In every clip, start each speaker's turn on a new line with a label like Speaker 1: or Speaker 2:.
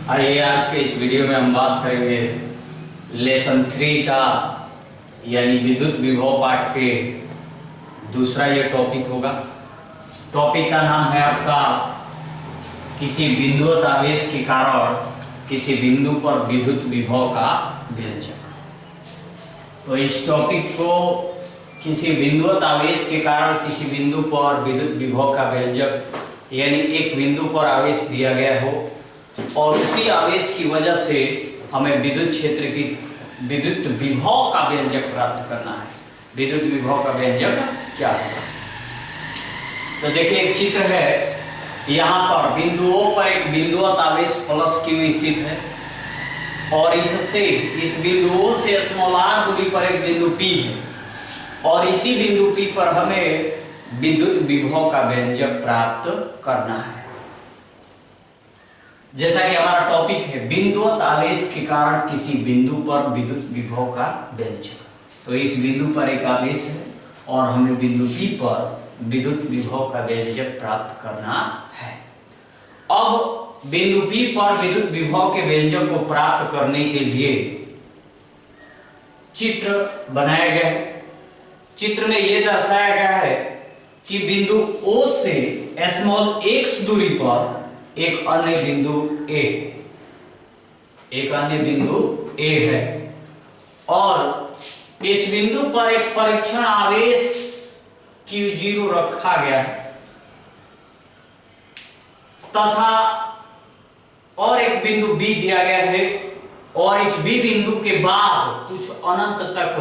Speaker 1: आइए आज के इस वीडियो में हम बात करेंगे लेसन 3 का यानी विद्युत विभव पाठ के दूसरा ये टॉपिक होगा। टॉपिक का नाम है आपका किसी बिंदुवत आवेश के कारण किसी बिंदु पर विद्युत विभव का व्यंजक। तो इस टॉपिक को किसी बिंदुवत आवेश के कारण किसी बिंदु पर विद्युत विभव का व्यंजक यानी एक बिंदु पर आवेश दिया गया हो और उसी आवेश की वजह से हमें विद्युत क्षेत्र की विद्युत विभव का व्यंजक प्राप्त करना है। विद्युत विभव का व्यंजक क्या है? तो देखिए एक चित्र है, यहाँ पर बिंदुओं पर एक बिंदुवत आवेश प्लस Q स्थित है और इससे इस बिंदुओं से r दूरी पर एक बिंदु P है और इसी बिंदु P पर हमें विद्युत विभव का व्यंजक प्राप्त करना है। जैसा कि हमारा टॉपिक है बिंदुवत आवेश के कारण किसी बिंदु पर विद्युत विभव का व्यंजक। तो इस बिंदु पर एक आवेश है और हमें बिंदु P पर विद्युत विभव का व्यंजक प्राप्त करना है। अब बिंदु P पर विद्युत विभव के व्यंजक को प्राप्त करने के लिए चित्र बनाया गया है। चित्र में यह दर्शाया गया है कि बिंदु O से x दूरी पर एक अन्य बिंदु A है और इस बिंदु पर एक परीक्षण आवेश Q0 रखा गया है तथा और एक बिंदु B दिया गया है और इस B बिंदु के बाद कुछ अनंत तक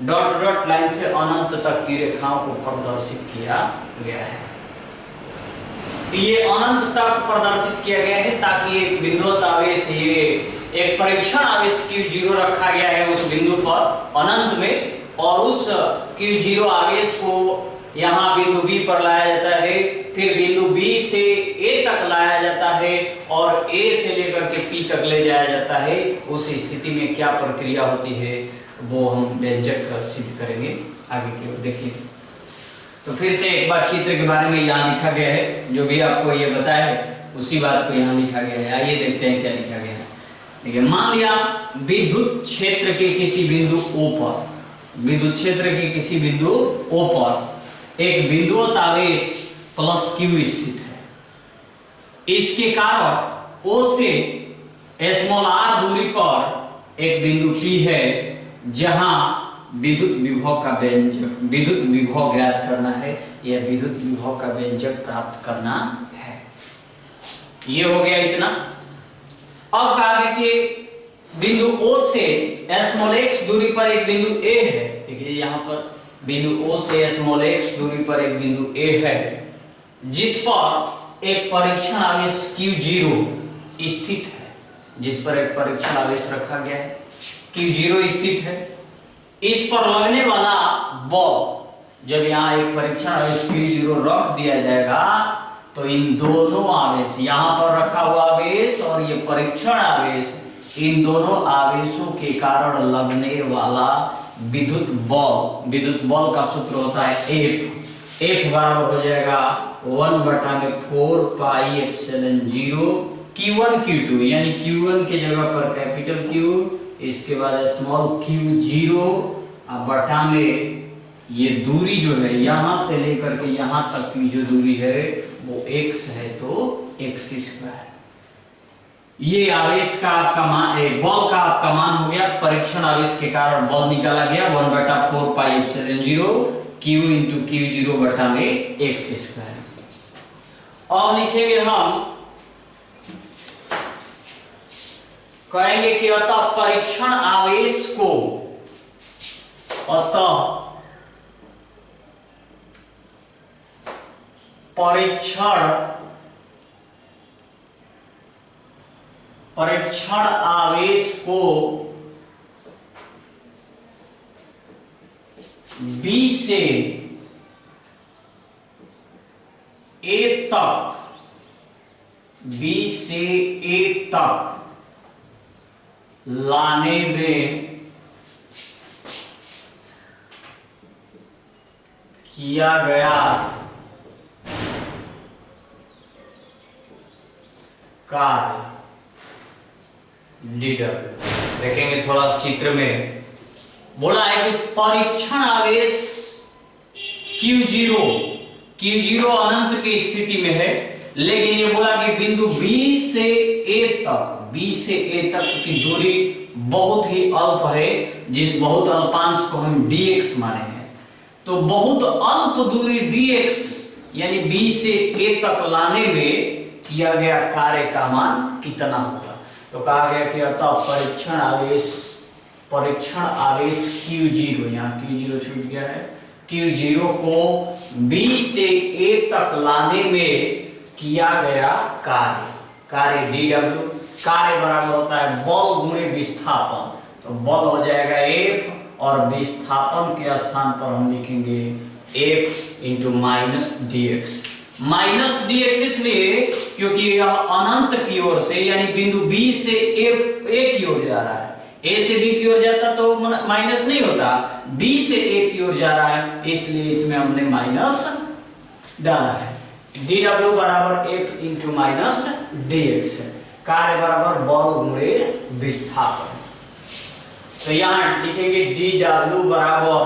Speaker 1: डॉट डॉट लाइन से अनंत तक की रेखाओं को प्रदर्शित किया गया है। ये अनंत तक प्रदर्शित किया गया है ताकि एक बिंदुवत आवेश ये एक परीक्षण आवेश Q0 रखा गया है उस बिंदु पर अनंत में और उस Q0 आवेश को यहाँ बिंदु B पर लाया जाता है, फिर बिंदु B से A तक लाया जाता है और A से लेकर के P तक ले जाया जाता है। उस स्थिति में क्या प्रक्रिया होती है वो हम व्यंजक सिद्ध करेंगे आगे की ओर। देखिए तो फिर से एक बार चित्र के बारे में यहाँ लिखा गया है, जो भी आपको ये बताया है उसी बात को यहाँ लिखा गया है। आइए देखते हैं क्या लिखा गया है। देखिए मान लिया विद्युत क्षेत्र के किसी बिंदु O पर विद्युत क्षेत्र के किसी बिंदु O पर एक बिंदुवत आवेश प्लस Q स्थित है। इसके कारण O से r दूरी पर एक बिंदु P है जहां विद्युत विभव का व्यंजक विद्युत विभव ज्ञात करना है या विद्युत विभव का व्यंजक प्राप्त करना है। ये हो गया इतना। अब कहा गया कि बिंदु O से x दूरी पर एक बिंदु A है। देखिए यहाँ पर बिंदु O से x दूरी पर एक बिंदु A है जिस पर एक परीक्षण आवेश Q0 स्थित है, जिस पर एक परीक्षण आवेश रखा गया है Q0 स्थित है। इस पर लगने वाला बल जब यहाँ एक परीक्षण आवेश Q0 रख दिया जाएगा तो इन दोनों आवेश यहाँ पर रखा हुआ आवेश और ये परीक्षण आवेश इन दोनों आवेशों के कारण लगने वाला विद्युत बल का सूत्र होता है F बराबर हो जाएगा 1/4 पाई एप्सिलॉन 0 Q1 Q2 यानी Q1 के जगह पर कैपिटल Q, इसके बाद स्मॉल Q0 बटा में ये दूरी जो है यहाँ से लेकर के यहाँ तक की जो दूरी है वो x है तो x²। ये आवेश का आपका मान बल का आपका मान हो गया। परीक्षण आवेश के कारण बल निकाला गया 1/4 पाई एप्सिलॉन 0 Q × Q0 बटा में x²। अब लिखेंगे हम कहेंगे कि अतः परीक्षण आवेश को परीक्षण आवेश को B से A तक लाने में किया गया कार्य डी डब्ल्यू। देखेंगे थोड़ा चित्र में, बोला है कि परीक्षण आवेश Q0 अनंत की स्थिति में है, लेकिन ये बोला कि बिंदु B से A तक की दूरी बहुत ही अल्प है, जिस बहुत अल्पांश को हम dx माने हैं। तो बहुत अल्प दूरी dx यानी B से A तक लाने में किया गया कार्य का मान कितना होगा? तो कहा गया कि अतः परीक्षण आवेश Q0, यहाँ Q0 छूट गया है, Q0 को B से A तक लाने में किया गया कार्य dw, कार्य बराबर होता है बल गुणे विस्थापन। तो बल हो जाएगा F और विस्थापन के स्थान पर हम लिखेंगे F into minus dx। Minus dx इसलिए क्योंकि यह अनंत की ओर से यानी बिंदु B से A की ओर जा रहा है। A से B की ओर जाता तो माइनस नहीं होता, B से A की ओर जा रहा है, इसलिए इसमें हमने माइनस डाला है। dw बराबर F इंटू माइनस dx, कार्य बराबर बल गुणे विस्थापन। तो यहाँ लिखेंगे dw बराबर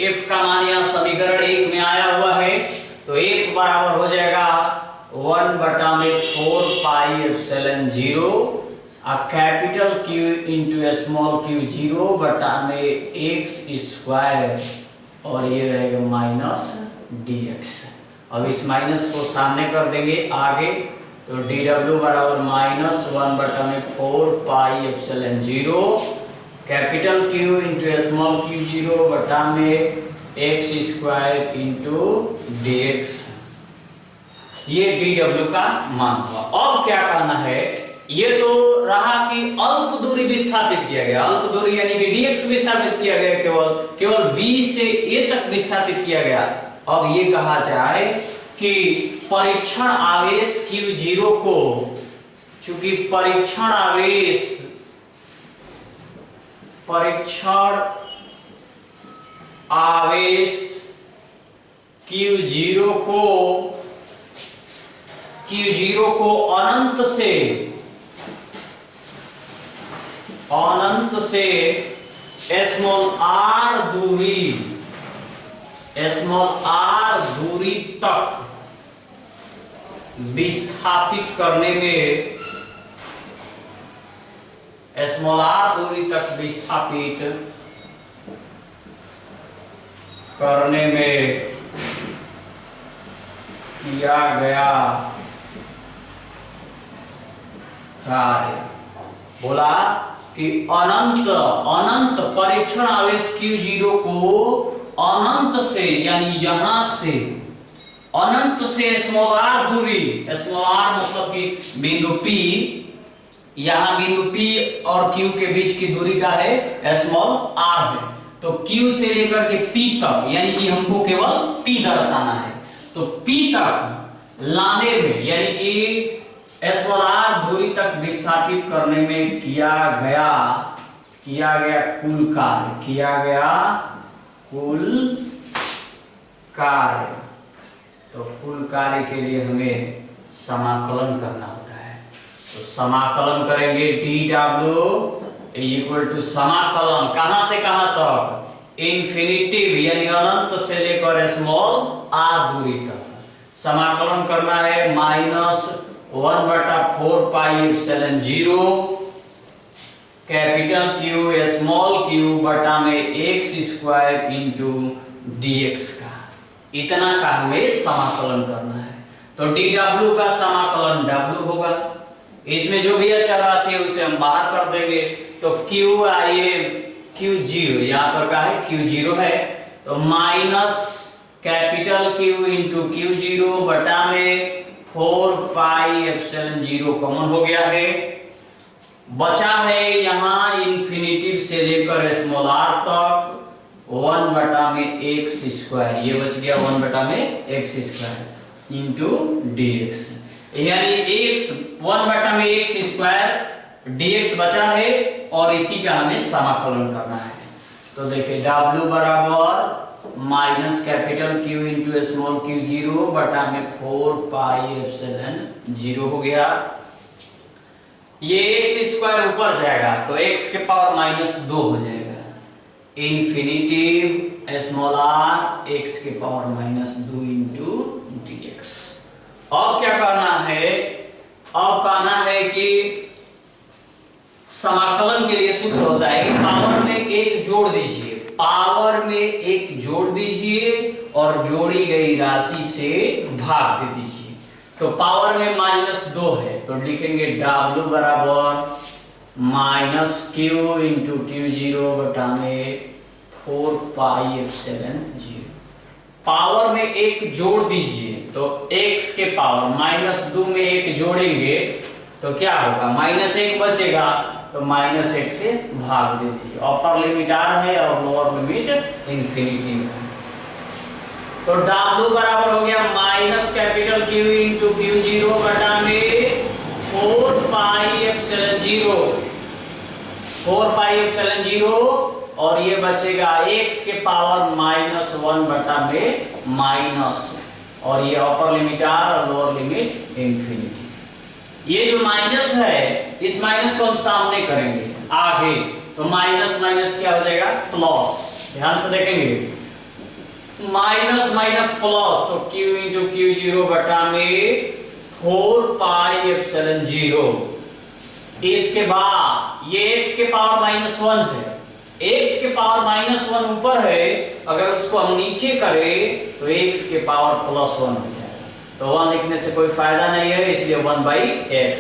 Speaker 1: F का मान यहाँ समीकरण 1 में आया हुआ है, तो F बराबर हो जाएगा 1/4 pi epsilon 0 capital Q into small q0 बटा में x स्क्वायर, और ये रहेगा माइनस dx। अब इस माइनस को सामने कर देंगे आगे, तो dw बराबर minus 1/4 pi epsilon 0 capital Q into small q0 बटा में x स्क्वायर इंटू dx। ये dw का मान हुआ। अब क्या करना है, ये तो रहा कि अल्प दूरी विस्थापित किया गया, अल्प दूरी यानी कि dx विस्थापित किया गया, केवल B से A तक विस्थापित किया गया। अब ये कहा जाए कि परीक्षण आवेश Q0 को, चूंकि परीक्षण आवेश Q0 को अनंत से स्मॉल r दूरी तक विस्थापित करने में, स्मॉल r दूरी तक विस्थापित करने में किया गया कार्य। बोला कि अनंत परीक्षण आवेश Q0 को अनंत से यानी यहां से अनंत से स्मॉल r दूरी, स्मॉल r मतलब कि बिंदु P, यहां बिंदु P और Q के बीच की दूरी का है स्मॉल r है, तो Q से लेकर के P तक यानी कि हमको केवल P दर्शाना है, तो P तक लाने में यानी कि स्मॉल r दूरी तक विस्थापित करने में किया गया कुल कार्य। तो कुल कार्य के लिए हमें समाकलन करना होता है, तो समाकलन करेंगे dw इज इक्वल टू समाकलन कहां से कहां तक, इन्फिनिटिव यानी अनंत से लेकर स्मॉल r दूरी तक। समाकलन करना है minus 1/4 pi epsilon 0 capital Q small q बटा में x स्क्वायर इंटू dx का, इतना का हमें समाकलन करना है। तो dw का समाकलन w होगा, इसमें जो भी अचर राशि है उसे हम बाहर कर देंगे, तो Q0 यहाँ पर का है Q0 है, तो minus capital Q into Q0 बटा में 4 पाई एप्सिलॉन 0 कॉमन हो गया है, बचा है यहाँ इन्फिनिटिव से लेकर स्मॉल r तक 1 बटा में x स्क्वायर, ये बच गया 1 बटा में x स्क्वायर इंटू dx, यानी x 1 बटा में x स्क्वायर dx बचा है और इसी का हमें समाकलन करना है। तो देखिए w बराबर minus capital Q into small q0 बटा में 4 पाई एप्सिलॉन 0 हो गया, ये एक्स स्क्वायर ऊपर जाएगा तो एक्स के पावर -2 हो जाएगा। इन्फिनिटिव स्मॉल आर एक्स के पावर -2 इंटू dx। अब क्या करना है, अब कहना है कि समाकलन के लिए सूत्र होता है कि पावर में एक जोड़ दीजिए, पावर में एक जोड़ दीजिए और जोड़ी गई राशि से भाग दे दीजिए। तो पावर में -2 है तो लिखेंगे W बराबर -q इंटू Q0 बटा में 4 पाई एप्सिलॉन 0। पावर में एक जोड़ दीजिए तो x के पावर -2 में एक जोड़ेंगे तो क्या होगा, -1 बचेगा तो -1 से भाग दे दीजिए। अपर लिमिट r है और लोअर लिमिट इन्फिनिटी है। तो W बराबर हो गया -Q इंटू Q0 बटा में 4 पाई एप्सिलॉन 0, 4 पाई एप्सिलॉन 0 और ये बचेगा x के पावर -1 बटा में माइनस, और ये अपर लिमिट r और लोअर लिमिट इन्फिनिटी। ये जो माइनस है इस माइनस को हम सामने करेंगे आगे, तो माइनस माइनस क्या हो जाएगा, प्लस। ध्यान से देखेंगे, माइनस माइनस प्लस तो q इंटू Q0 बटा में 4 पाई एप्सिलॉन 0। इसके बाद ये x के पावर -1 है, x के पावर -1 ऊपर है, अगर उसको हम नीचे करें तो x के पावर +1 हो जाएगा। तो 1 लिखने से कोई फायदा नहीं है, इसलिए 1/x।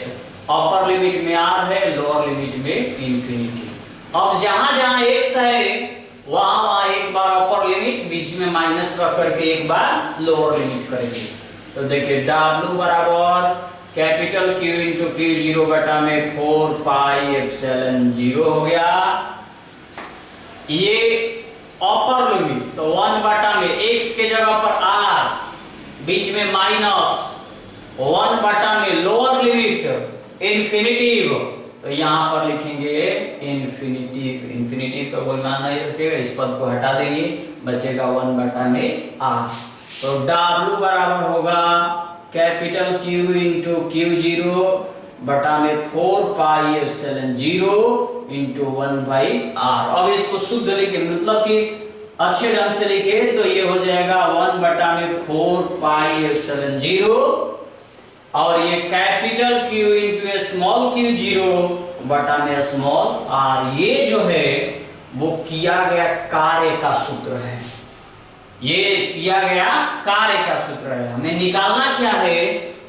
Speaker 1: अपर लिमिट में r है, लोअर लिमिट में इन्फिनिटी। अब जहां जहां x है वहां एक बार अपर लिमिट, बीच में माइनस रख करके एक बार लोअर लिमिट करेंगे। तो देखिए W बराबर Q इंटू Q0 बटा में 4 पाई एप्सिलॉन 0 हो गया। ये अपर लिमिट तो 1 बटा में x के जगह पर r, बीच में माइनस, 1 बटा में लोअर लिमिट इन्फिनिटिव, तो यहां पर लिखेंगे इन्फिनिटिव। इन्फिनिटिव का कोई मान नहीं रखेगा, इस पद को हटा देंगे, बचेगा 1 बटा में r। तो W बराबर होगा Q इंटू Q0 बटा में 4 पाई एप्सिलॉन 0 इंटू 1/r। अब इसको शुद्ध लिखे, मतलब कि अच्छे ढंग से लिखे तो ये हो जाएगा 1 बटा में 4 पाई एप्सिलॉन 0 और ये Q इंटू स्मॉल Q0 बटा में स्मॉल r। ये जो है वो किया गया कार्य का सूत्र है, ये किया गया कार्य का सूत्र है। हमें निकालना क्या है,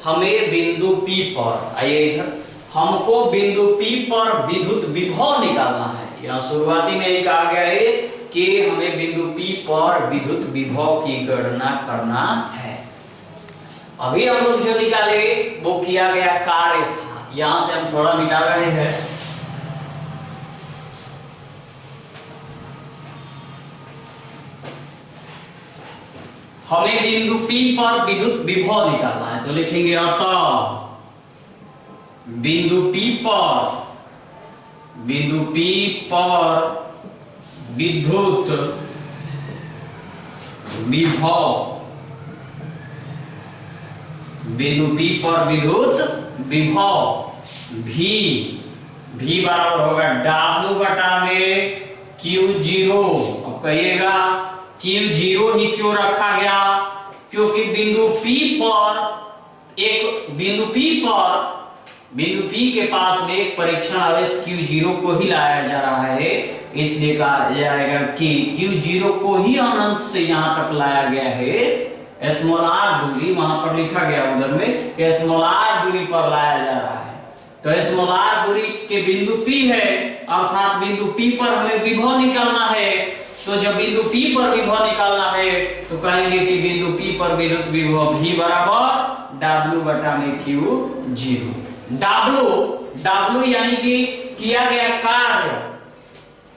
Speaker 1: हमें बिंदु P पर, आइए इधर, हमको बिंदु P पर विद्युत विभव निकालना है। यहाँ शुरुआती में ही कहा गया है कि हमें बिंदु P पर विद्युत विभव की गणना करना है। अभी हम लोग जो निकाले वो किया गया कार्य था, यहां से हम थोड़ा मिटा रहे हैं। हमें बिंदु P पर विद्युत विभव निकालना है, तो लिखेंगे अतः बिंदु P पर विद्युत विभव, बिंदु P पर विद्युत विभव V बराबर होगा W बटा में Q0। अब कहिएगा Q0 ही क्यों रखा गया, क्योंकि बिंदु P के पास में एक परीक्षण आवेश Q0 को ही लाया जा रहा है, इसलिए कहा जाएगा कि Q0 को ही अनंत से यहां तक लाया गया है। स्मॉल r दूरी वहां पर लिखा गया उधर में कि स्मॉल r दूरी पर लाया जा रहा है। तो स्मॉल r दूरी के बिंदु P है, अर्थात बिंदु P पर हमें विभव निकालना है। तो जब बिंदु P पर विभव निकालना है तो कहेंगे कि बिंदु P पर विद्युत विभव V बराबर W बटा में Q0। W यानी कि किया गया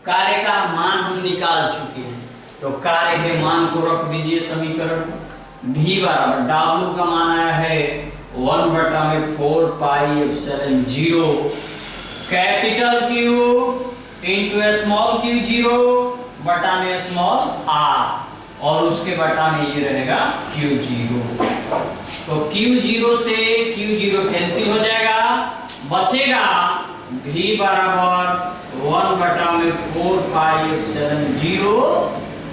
Speaker 1: कार्य का मान हम निकाल चुके हैं, तो कार्य के मान को रख दीजिए समीकरण। V बराबर W का मान आया है 1 बटा में 4 pi epsilon 0 Q into small Q0 बटा में स्मॉल r, और उसके बटा में ये रहेगा Q0। तो Q0 से Q0 कैंसिल हो जाएगा, बचेगा V बराबर 1/4πε0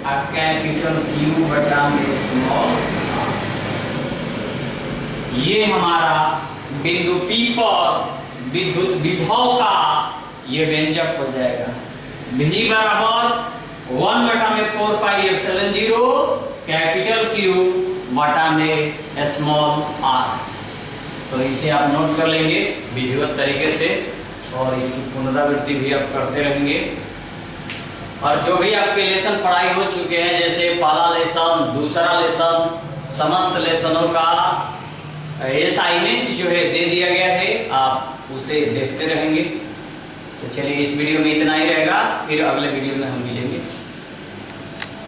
Speaker 1: और कैपिटल Q बटा में स्मॉल r। ये हमारा बिंदु P पर विद्युत विभव का ये व्यंजक हो जाएगा। V बराबर 1/4πε0 कैपिटल Q बटा में स्मॉल r। तो इसे आप नोट कर लेंगे विधिवत तरीके से और इसकी पुनरावृत्ति भी आप करते रहेंगे। और जो भी आपके लेसन पढ़ाई हो चुके हैं, जैसे पहला लेसन, दूसरा लेसन, समस्त लेसनों का असाइनमेंट जो है दे दिया गया है, आप उसे देखते रहेंगे। तो चलिए इस वीडियो में इतना ही रहेगा, फिर अगले वीडियो में हम मिलेंगे।